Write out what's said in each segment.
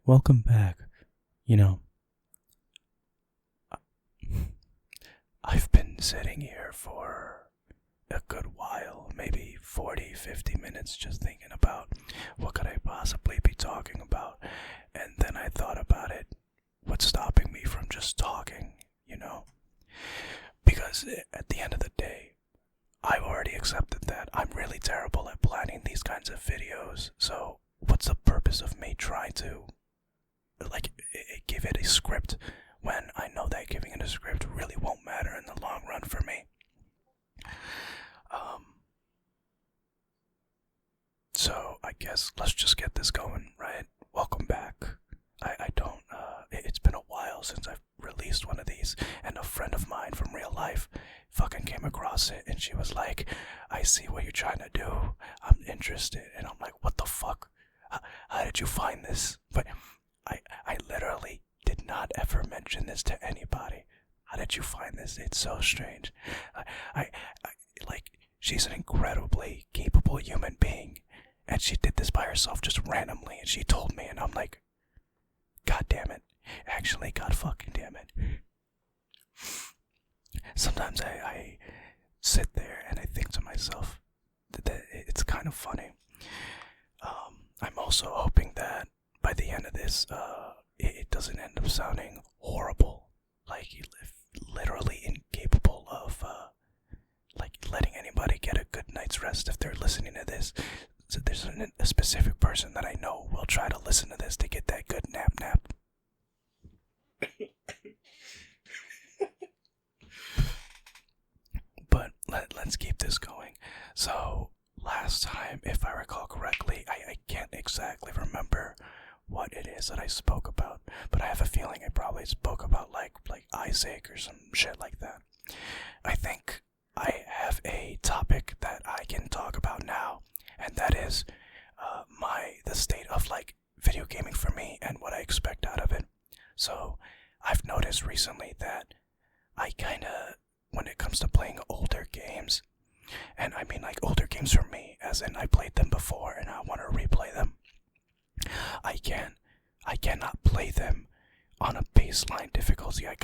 Welcome back. You know, I've been sitting here for a good while, maybe 40, 50 minutes, just thinking about what could I possibly be talking about. And then I thought about it. What's stopping me from just talking? Because at the end of the day, I've already accepted that I'm really terrible at planning these kinds of videos. So what's the purpose of me trying to give it a script when I know that giving it a script really won't matter in the long run for me? So I guess let's just get this going, right? Welcome back. I don't, it's been a while since I've released one of these, and a friend of mine from real life fucking came across it, and she was like, I see what you're trying to do, I'm interested, and I'm like, what the fuck? How did you find this? But I literally did not ever mention this to anybody. How did you find this? It's so strange. I like, she's an incredibly capable human being, and she did this by herself just randomly, and she told me, and I'm like, God damn it. Actually, God fucking damn it. Sometimes I sit there and I think to myself that it's kind of funny. I'm also hoping that by the end of this, it doesn't end up sounding horrible. Like, literally incapable of, letting anybody get a good night's rest if they're listening to this. So there's a specific person that I know will try to listen to this to get that good nap. But let's keep this going. So last time, if I recall correctly, I can't exactly remember what it is that I spoke about, but I have a feeling I probably spoke about like Isaac or some shit like that. I think I have a topic that I can talk about now, and that is the state of video gaming for me and what I expect out of it. So I've noticed recently that I kinda, when it comes to playing older games, and I mean older games for me, as in I played them before and I want to replay them, I cannot play them on a baseline difficulty. I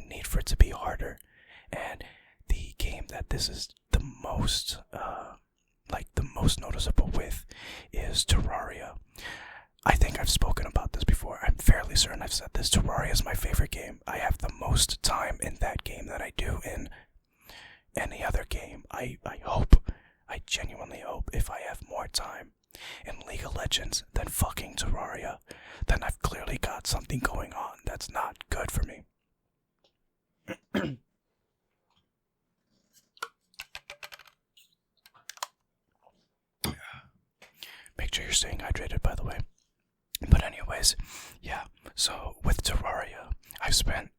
need for it to be harder. And the game that this is the most noticeable with is Terraria. I think I've spoken about this before. I'm fairly certain I've said this. Terraria is my favorite game. I have the most time in that game than I do in any other game. I genuinely hope if I have more time in League of Legends than fucking Terraria, then I've clearly got something going on that's not good for me. Make sure you're staying hydrated, by the way. But anyways, yeah, so with Terraria, I've spent,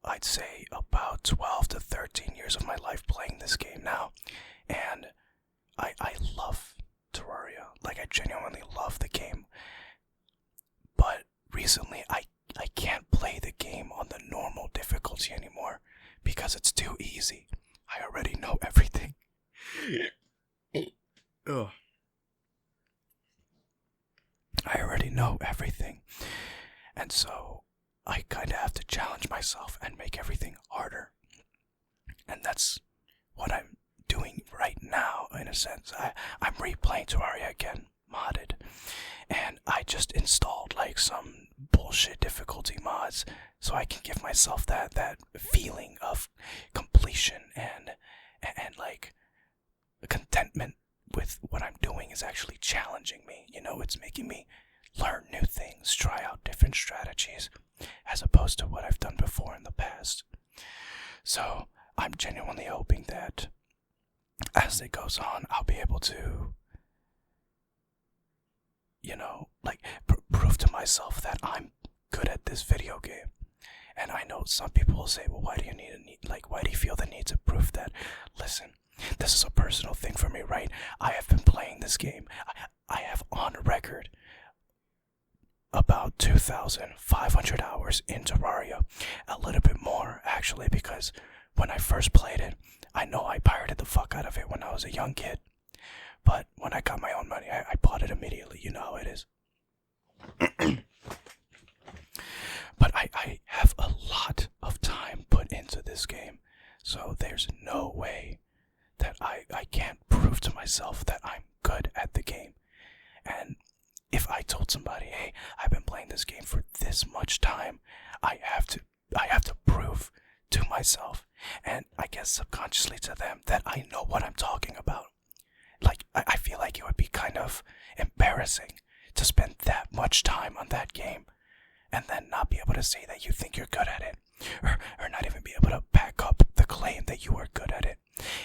I'd say, about 12 to 13 years of my life playing this game now, and I love Terraria. I genuinely love the game. But recently, I can't play the game on the normal difficulty anymore because it's too easy. I already know everything. Ugh. I already know everything. And so I kinda have to challenge myself and make everything harder. And that's what I'm doing right now, in a sense. I'm replaying Terraria again, modded. And I just installed some bullshit difficulty mods so I can give myself that feeling of completion and contentment with what I'm doing is actually challenging me. It's making me learn new things, try out different strategies, as opposed to what I've done before in the past. So I'm genuinely hoping that as it goes on, I'll be able to, prove to myself that I'm good at this video game. And I know some people will say, well, why do you feel the need to prove that? Listen, this is a personal thing for me, right? I have been playing this game. I have on record about 2,500 hours in Terraria. A little bit more, actually, because when I first played it, I know I pirated the fuck out of it when I was a young kid. But when I got my own money, I bought it immediately. You know how it is. this game, so there's no way that I can't prove to myself that I'm good at the game. And if I told somebody, hey, I've been playing this game for this much time, I have to prove to myself, and I guess subconsciously to them, that I know what I'm talking about. Like, I feel like it would be kind of embarrassing to spend that much time on that game and then not be able to say that you think you're good at it, or not even be able to back up the claim that you are good at it.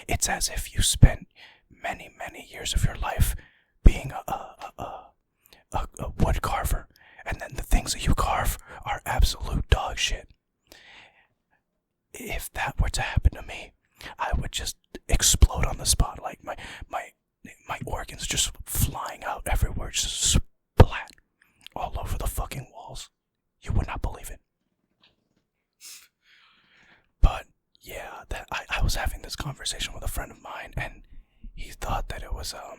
It's as if you spent many, many years of your life being a wood carver, and then the things that you carve are absolute dog shit. If that were to happen to me, I would just explode on the spot, like my organs just flying out everywhere, just splat all over the fucking walls. You would not believe it. But yeah, I was having this conversation with a friend of mine, and he thought that it was a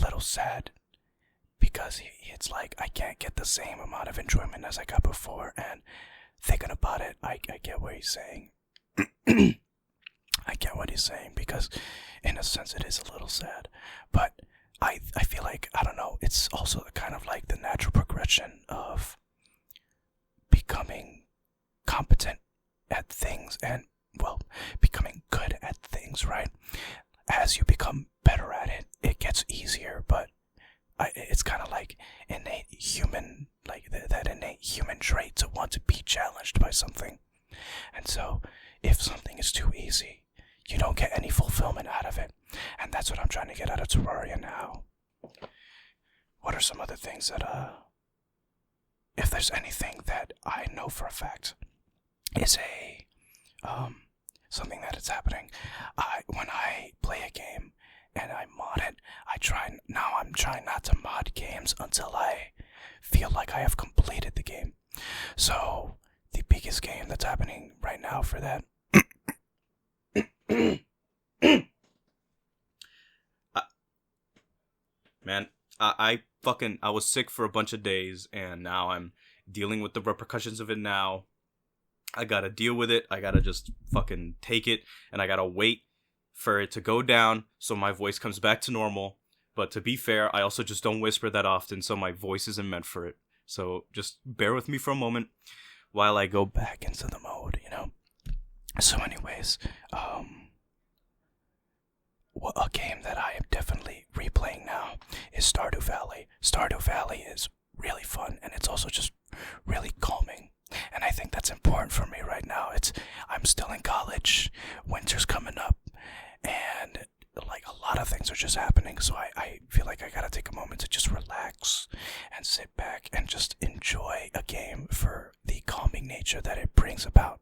little sad, because it's like I can't get the same amount of enjoyment as I got before. And thinking about it, I get what he's saying. I get what he's saying, because in a sense it is a little sad, but I feel like, I don't know, it's also kind of like the natural progression of becoming competent at things, and, well, becoming good at things, right? As you become better at it, it gets easier, but it's kind of like innate human, like that innate human trait to want to be challenged by something. And so, if something is too easy, you don't get any fulfillment out of it. And that's what I'm trying to get out of Terraria now. What are some other things that, if there's anything that I know for a fact is something that is happening, when I play a game and I mod it, I'm trying not to mod games until I feel like I have completed the game. So, the biggest game that's happening right now for that man, I was sick for a bunch of days, and now I'm dealing with the repercussions of it now. I gotta deal with it. I gotta just fucking take it, and I gotta wait for it to go down so my voice comes back to normal. But to be fair, I also just don't whisper that often, so my voice isn't meant for it. So just bear with me for a moment while I go back into the mode, you know? So anyways, a game that I am definitely replaying now is Stardew Valley. Stardew Valley is really fun, and it's also just really calming. And I think that's important for me right now. I'm still in college, winter's coming up, and like a lot of things are just happening, so I feel like I gotta take a moment to just relax and sit back and just enjoy a game for the calming nature that it brings about.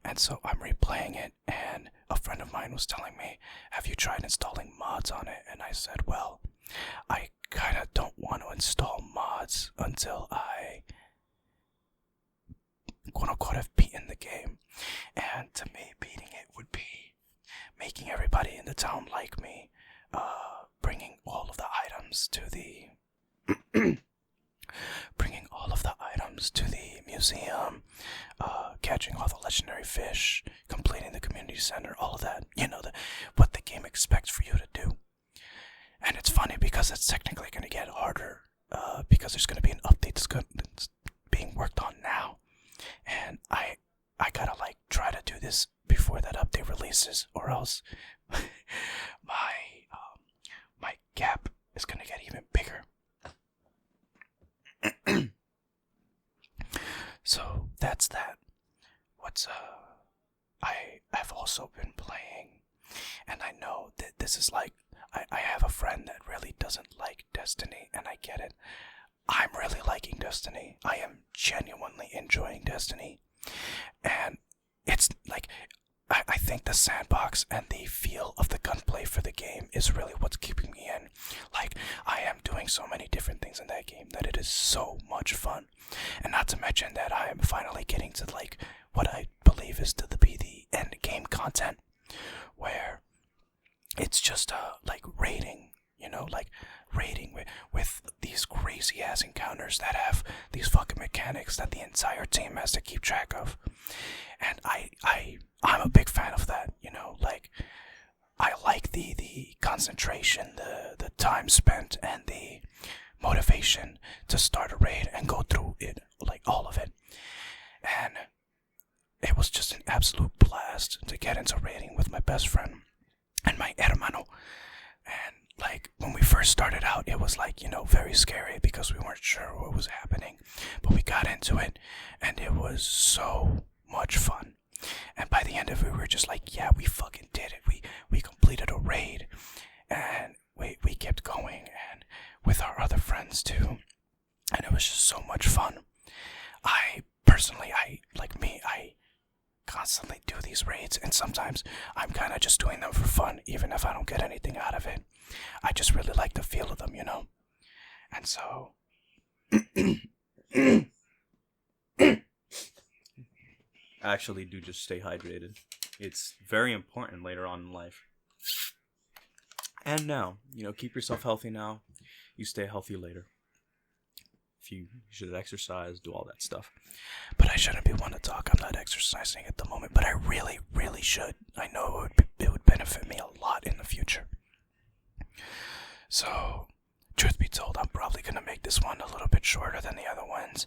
And so I'm replaying it, and a friend of mine was telling me, have you tried installing mods on it? And I said, well, I kind of don't want to install mods until I, quote-unquote, have beaten the game. And to me, beating it would be making everybody in the town like me, bringing all of the items to the museum, catching all the legendary fish, completing the community center, all of that. You know, what the game expects for you to do. And it's funny because it's technically going to get harder, because there's going to be an update that's being worked on now. And I gotta try to do this before that update releases, or else my gap is going to get even bigger. So that's that. I've also been playing, and I know that this is I have a friend that really doesn't like Destiny, and I get it. I'm really liking Destiny. I am genuinely enjoying Destiny. And it's I think the sandbox and the feel of the gunplay for the game is really what's keeping me in. I am doing so many different things in that game that it is so much fun. And not to mention that I am finally getting to what I believe is to be the end game content, where it's just raiding you know, like raiding with these crazy ass encounters that have these fucking mechanics that the entire team has to keep track of. And I'm a big fan of that, you know, like I like the concentration, the time spent, and the motivation to start a raid and go through it, like all of it. And it was just an absolute blast to get into raiding with my best friend and my hermano. And like when we first started out, it was like, you know, very scary because we weren't sure what was happening. But we got into it and it was so much fun. And by the end of it, we were just like, yeah, we fucking did it. We completed a raid and we kept going and with our other friends too. And it was just so much fun. I personally, I constantly do these raids, and sometimes I'm kind of just doing them for fun, even if I don't get anything out of it. I just really like the feel of them, you know? And so... Actually, do just stay hydrated. It's very important later on in life. And now, you know, keep yourself healthy now. You stay healthy later. If you should exercise, do all that stuff. But I shouldn't be one to talk. I'm not exercising at the moment, but I really, really should. I know it would benefit me a lot in the future. So, truth be told, I'm probably going to make this one a little bit shorter than the other ones.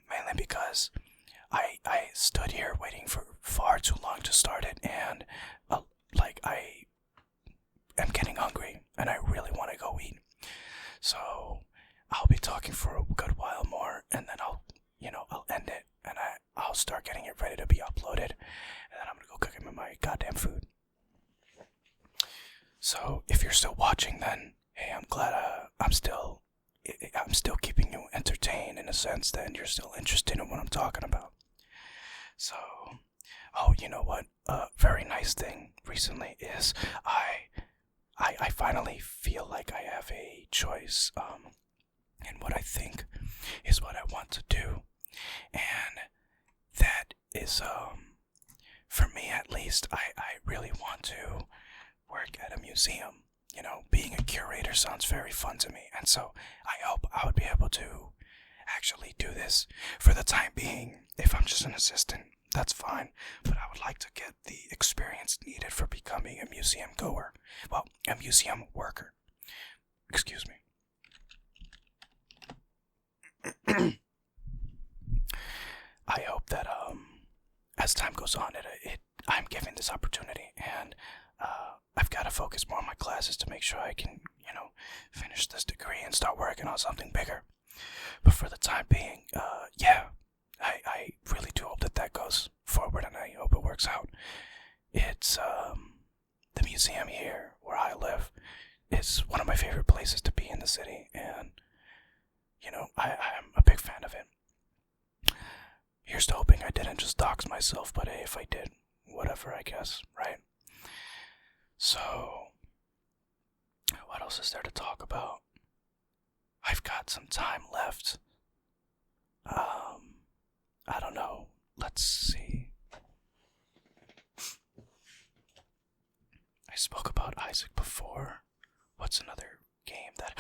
Mainly because I stood here waiting for far too long to start it, and I am getting hungry, and I really want to go eat. So I'll be talking for a good while more, and then I'll end it, and I'll start getting it ready to be uploaded, and then I'm gonna go cooking my goddamn food. So if you're still watching, then hey, I'm glad I'm still keeping you entertained in a sense that you're still interested in what I'm talking about. So, oh, you know what? A very nice thing recently is I finally feel like I have a choice in what I think is what I want to do, and that is for me at least. I really want to work at a museum. You know, being a curator sounds very fun to me, and so I hope I would be able to actually do this. For the time being, if I'm just an assistant, that's fine, but I would like to get the experience needed for becoming a museum goer. Well, a museum worker. Excuse me. I hope that as time goes on, I'm given this opportunity, and I've got to focus more on my classes to make sure I can, you know, finish this degree and start working on something bigger. But for the time being, yeah, I really do hope that goes forward, and I hope it works out. It's the museum here where I live is one of my favorite places to be in the city, and you know, I'm a big fan of it. Here's to hoping I didn't just dox myself, but hey, if I did, whatever, I guess, right? So, what else is there to talk about? I've got some time left. I don't know. Let's see. I spoke about Isaac before. What's another game that...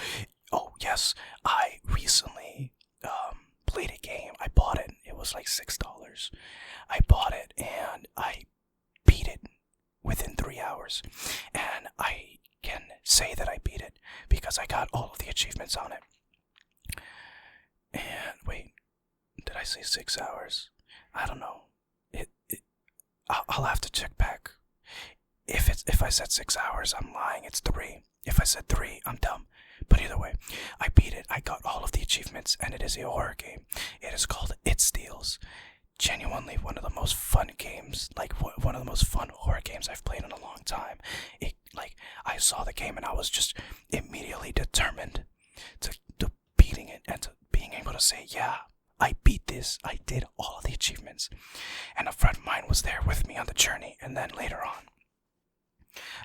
Oh, yes. I recently played a game. I bought it. It was like $6. I bought it and I beat it within 3 hours. And I can say that I beat it because I got all of the achievements on it. And wait, did I say 6 hours? I don't know. I'll have to check back. If I said 6 hours, I'm lying. It's 3. If I said 3, I'm dumb. But either way, I beat it. I got all of the achievements, and it is a horror game. It is called It Steals. Genuinely one of the most fun games, like one of the most fun horror games I've played in a long time. I saw the game and I was just immediately determined to beating it and to being able to say, yeah, I beat this. I did all of the achievements. And a friend of mine was there with me on the journey, and then later on.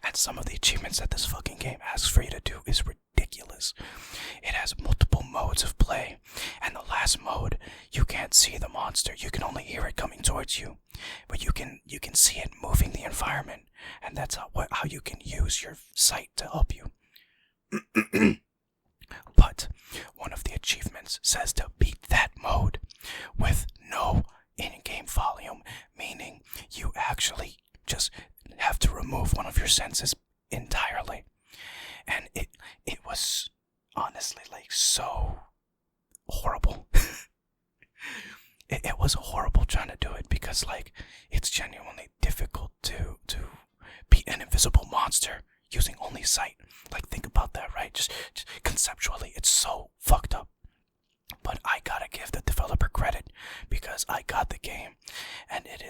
And some of the achievements that this fucking game asks for you to do is ridiculous. It has multiple modes of play, and the last mode, you can't see the monster. You can only hear it coming towards you, but you can see it moving the environment, and that's how you can use your sight to help you. But one of the achievements says to beat that mode with no in-game volume, meaning you actually just have to remove one of your senses entirely. And it was honestly like so horrible. It was horrible trying to do it because like it's genuinely difficult to beat an invisible monster using only sight. Like think about that, right? Just conceptually, it's so fucked up. But I gotta give the developer credit because I got the game, and it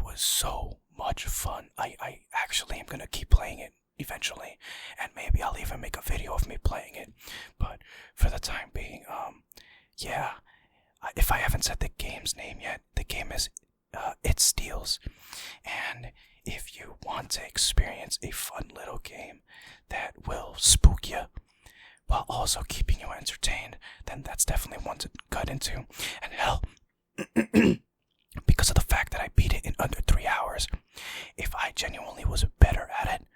was so much fun. I actually am gonna keep playing it eventually, and maybe I'll even make a video of me playing it. But for the time being, yeah. If I haven't said the game's name yet, the game is It Steals. And if you want to experience a fun little game that will spook you while also keeping you entertained, then that's definitely one to cut into. And hell, because of the fact that I beat it in under 3 hours, if I genuinely was better at it,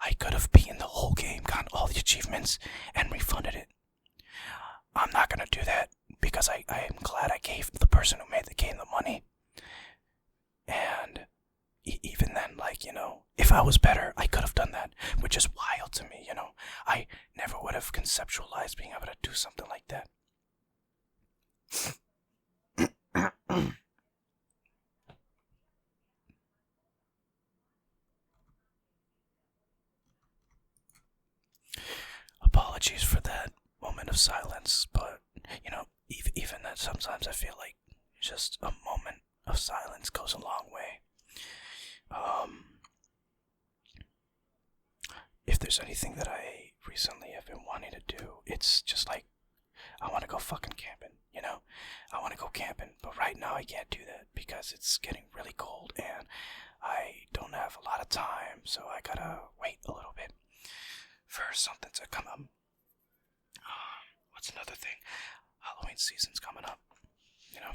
I could have beaten the whole game, gotten all the achievements, and refunded it. I'm not gonna do that because I am glad I gave the person who made the game the money. And even then, like, you know, if I was better, I could have done that, which is wild to me, you know. I never would have conceptualized being able to do something like that. Apologies for that moment of silence, but, you know, even that sometimes I feel like just a moment of silence goes a long way. If there's anything that I recently have been wanting to do, it's just like, I want to go fucking camping, you know? I want to go camping, but right now I can't do that because it's getting really cold and I don't have a lot of time, so I gotta wait a little bit for something to come up. What's another thing? Halloween season's coming up, you know?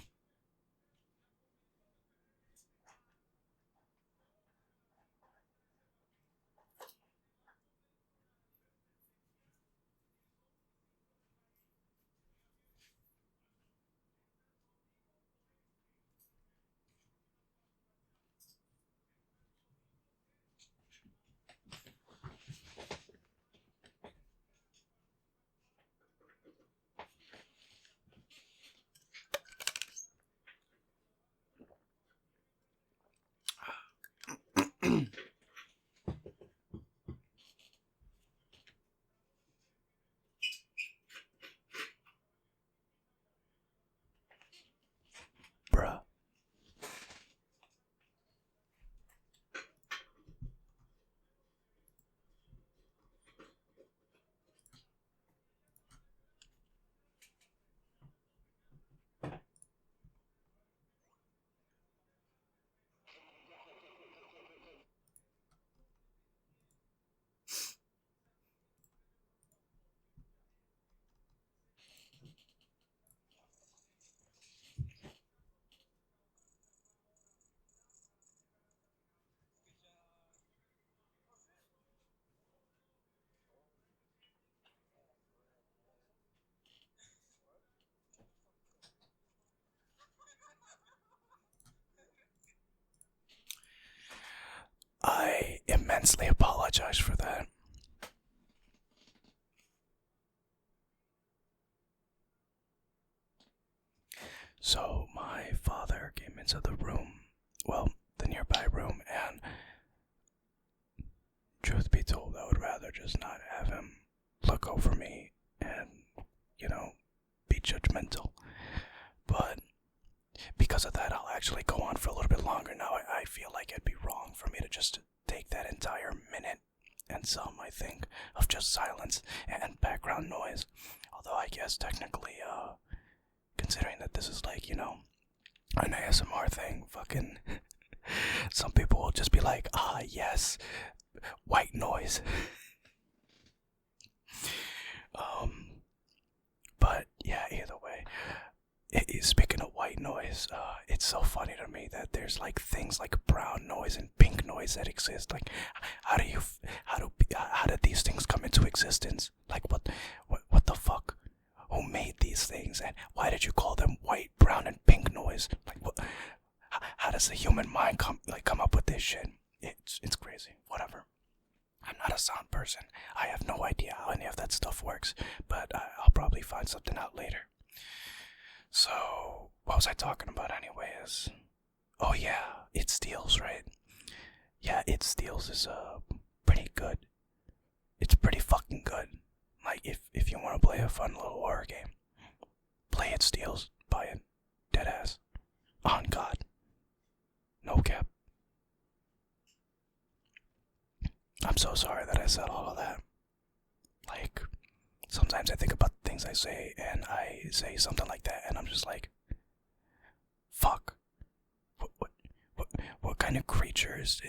Bruh. I immensely apologize for that. So my father came into the room, well, the nearby room, and truth be told, I would rather just not have him look over me and, you know, be judgmental. But because of that, I'll actually go on for a little bit longer now. I feel like it'd be wrong for me to just take that entire minute and some, I think, of just silence and background noise. Although I guess technically, considering that this is like, you know, an ASMR thing, fucking, some people will just be like, yes, white noise. But yeah, either way. Speaking of white noise, it's so funny to me that there's like things like brown noise and pink noise that exist. Like, how did these things come into existence. Like, what the fuck? Who made these things, and why did you call them white, brown, and pink noise? Like, what? How does the human mind come up with this shit? It's crazy. Whatever. I'm not a sound person. I have no idea how any of that stuff works, but I'll probably find something out later. So, what was I talking about anyways? Oh yeah, It Steals, right? Yeah, It Steals is pretty good. It's pretty fucking good. Like, if you want to play a fun little horror game, play It Steals. Buy it. Deadass. On God. No cap. I'm so sorry that I said all of that. Like, sometimes I think about the things I say, and I say something like that, and I'm just like, fuck. What kind of creature is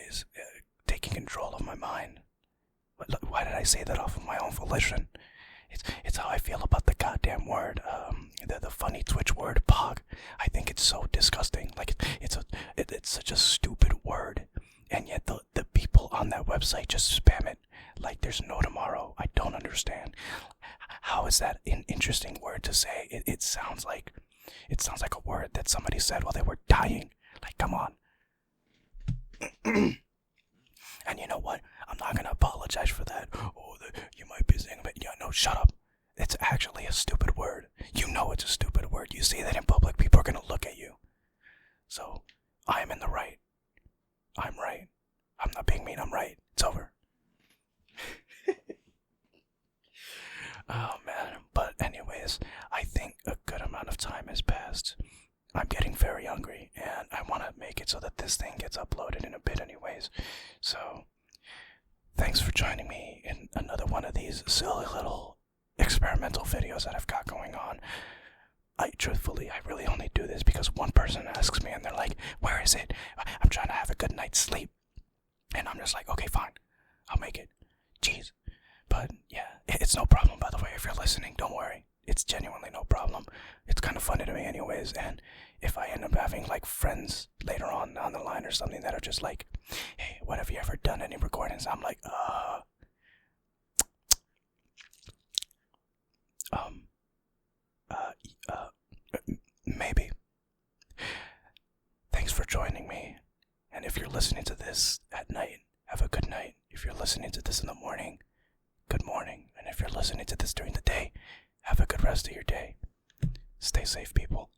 taking control of my mind? Why did I say that off of my own volition? It's how I feel about the goddamn word, the funny Twitch word, pog. I think it's so disgusting. Like, it's such a stupid word, and yet the people on that website just spam it like there's no tomorrow. I don't understand. How is that an interesting word to say? It sounds like a word that somebody said while they were dying. Like, come on. And you know what? I'm not gonna apologize for that. Oh, you might be saying, but yeah, no, shut up. It's actually a stupid word. You know it's a stupid word. You say that in public, people are gonna look at you. So, I am in the right. I'm right. I'm not being mean, I'm right. It's over. Oh man. But anyways, I think a good amount of time has passed. I'm getting very hungry, and I want to make it so that this thing gets uploaded in a bit anyways. So, thanks for joining me in another one of these silly little experimental videos that I've got going on. I really only do this because one person asks me, and they're like, where is it? I'm trying to have a good night's sleep. And I'm just like, okay, fine. I'll make it. Jeez. But, yeah, it's no problem, by the way, if you're listening. Don't worry. It's genuinely no problem. It's kind of funny to me anyways, and if I end up having, like, friends later on down the line or something that are just like, hey, what have you ever done any recordings? I'm like, maybe. Thanks for joining me, and if you're listening to this at night, have a good night. If you're listening to this in the morning, good morning, and if you're listening to this during the day, have a good rest of your day. Stay safe, people.